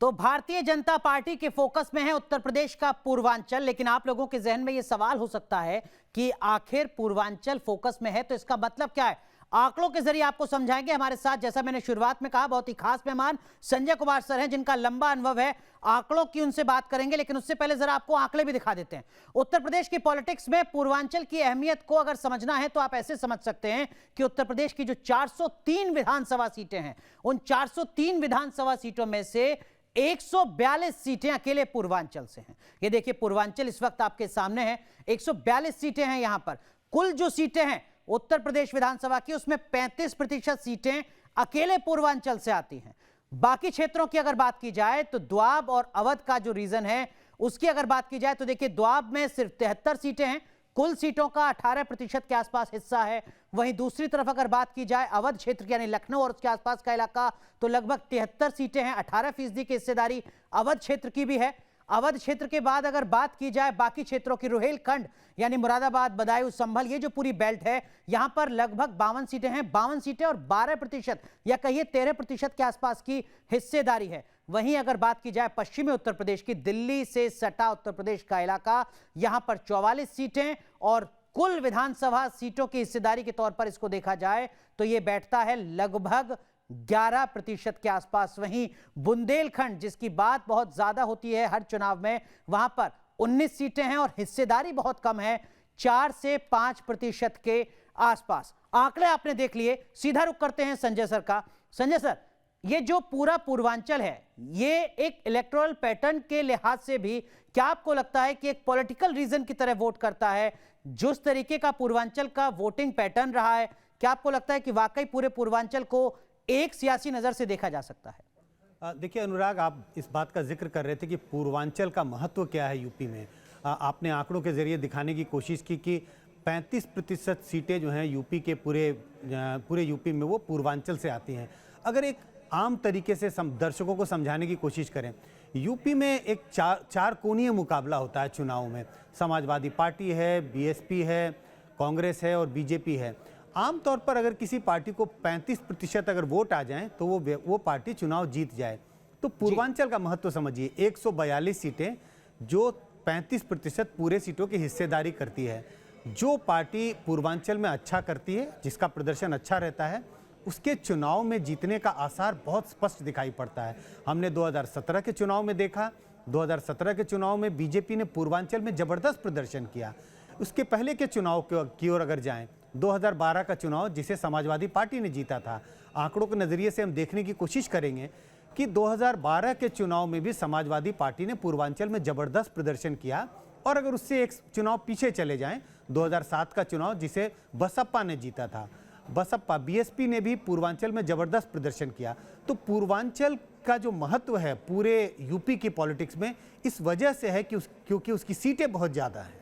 तो भारतीय जनता पार्टी के फोकस में है उत्तर प्रदेश का पूर्वांचल, लेकिन आप लोगों के जहन में यह सवाल हो सकता है कि आखिर पूर्वांचल फोकस में है तो इसका मतलब क्या है। आंकड़ों के जरिए आपको समझाएंगे। हमारे साथ, जैसा मैंने शुरुआत में कहा, बहुत ही खास मेहमान संजय कुमार सर हैं, जिनका लंबा अनुभव है। आंकड़ों की उनसे बात करेंगे, लेकिन उससे पहले जरा आपको आंकड़े भी दिखा देते हैं। उत्तर प्रदेश की पॉलिटिक्स में पूर्वांचल की अहमियत को अगर समझना है तो आप ऐसे समझ सकते हैं कि उत्तर प्रदेश की जो 403 विधानसभा सीटें हैं, उन 403 विधानसभा सीटों में से 142 सीटें अकेले पूर्वांचल से हैं। ये देखिए, पूर्वांचल इस वक्त आपके सामने है। 142 सीटें हैं यहां पर। कुल जो सीटें हैं उत्तर प्रदेश विधानसभा की, उसमें 35% सीटें अकेले पूर्वांचल से आती हैं। बाकी क्षेत्रों की अगर बात की जाए तो द्वाब और अवध का जो रीजन है उसकी अगर बात की जाए तो देखिए, द्वाब में सिर्फ 73 सीटें हैं। कुल सीटों का 18% के आसपास हिस्सा है। वहीं दूसरी तरफ अगर बात की जाए अवध क्षेत्र की, यानी लखनऊ और उसके आसपास का इलाका, तो लगभग 73 सीटें हैं। 18% की हिस्सेदारी अवध क्षेत्र की भी है। अवध क्षेत्र के बाद अगर बात की जाए बाकी क्षेत्रों की, रुहेलखंड यानी मुरादाबाद, बदायूं, संभल, ये जो पूरी बेल्ट है, यहां पर लगभग 52 सीटें हैं। 52 सीटें और 12% या कहिए 13% के आसपास की हिस्सेदारी है। वहीं अगर बात की जाए पश्चिमी उत्तर प्रदेश की, दिल्ली से सटा उत्तर प्रदेश का इलाका, यहां पर 44 सीटें और कुल विधानसभा सीटों की हिस्सेदारी के तौर पर इसको देखा जाए तो यह बैठता है लगभग 11% के आसपास। वहीं बुंदेलखंड, जिसकी बात बहुत ज्यादा होती है हर चुनाव में, वहां पर 19 सीटें हैं और हिस्सेदारी बहुत कम है, 4 से 5% के आसपास। आंकड़े आपने देख लिए। सीधा रुख करते हैं संजय सर का। संजय सर, ये जो पूरा पूर्वांचल है, ये एक इलेक्टोरल पैटर्न के लिहाज से भी क्या आपको लगता है कि एक पॉलिटिकल रीजन की तरह वोट करता है? जिस तरीके का पूर्वांचल का वोटिंग पैटर्न रहा है, क्या आपको लगता है कि वाकई पूरे पूर्वांचल को एक सियासी नजर से देखा जा सकता है? देखिए अनुराग, आप इस बात का जिक्र कर रहे थे कि पूर्वांचल का महत्व क्या है यूपी में। आपने आंकड़ों के जरिए दिखाने की कोशिश की कि 35% सीटें जो हैं यूपी के पूरे यूपी में वो पूर्वांचल से आती हैं। अगर एक आम तरीके से दर्शकों को समझाने की कोशिश करें, यूपी में एक चार कोणीय मुकाबला होता है चुनाव में। समाजवादी पार्टी है, बीएसपी है, कांग्रेस है और बीजेपी है। आमतौर पर अगर किसी पार्टी को 35% अगर वोट आ जाएं तो वो पार्टी चुनाव जीत जाए। तो पूर्वांचल का महत्व समझिए, 142 सीटें जो 35% पूरे सीटों की हिस्सेदारी करती है। जो पार्टी पूर्वांचल में अच्छा करती है, जिसका प्रदर्शन अच्छा रहता है, उसके चुनाव में जीतने का आसार बहुत स्पष्ट दिखाई पड़ता है। हमने 2017 के चुनाव में देखा। 2017 के चुनाव में बीजेपी ने पूर्वांचल में जबरदस्त प्रदर्शन किया। उसके पहले के चुनाव की ओर अगर जाएं, 2012 का चुनाव जिसे समाजवादी पार्टी ने जीता था, आंकड़ों के नज़रिए से हम देखने की कोशिश करेंगे कि 2012 के चुनाव में भी समाजवादी पार्टी ने पूर्वांचल में जबरदस्त प्रदर्शन किया। और अगर उससे एक चुनाव पीछे चले जाएं, 2007 का चुनाव जिसे बसपा ने जीता था, बसपा बीएसपी ने भी पूर्वांचल में जबरदस्त प्रदर्शन किया। तो पूर्वांचल का जो महत्व है पूरे यूपी की पॉलिटिक्स में, इस वजह से है कि क्योंकि उसकी सीटें बहुत ज़्यादा हैं।